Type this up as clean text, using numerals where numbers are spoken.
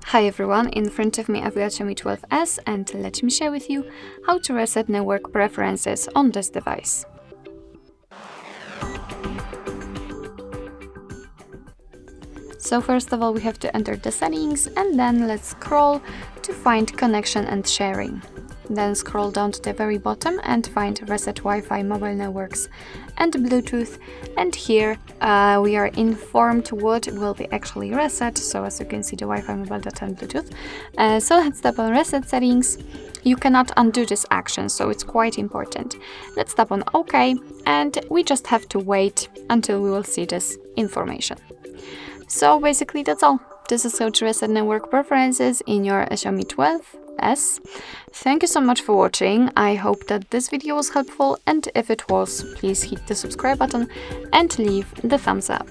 Hi everyone, in front of me I've got XIAOMI 12S and let me share with you how to reset network preferences on this device. So first of all we have to enter the settings and then let's scroll to find connection and sharing. Then scroll down to the very bottom and find Reset Wi-Fi Mobile Networks and Bluetooth, and here we are informed what will be actually reset. So as you can see, the Wi-Fi, mobile data and Bluetooth. So let's tap on Reset Settings. You cannot undo this action, so it's quite important. Let's tap on OK, and we just have to wait until we will see this information. So basically that's all. This is how to reset network preferences in your XIAOMI 12S. Thank you so much for watching. I hope that this video was helpful, and if it was, please hit the subscribe button and leave the thumbs up.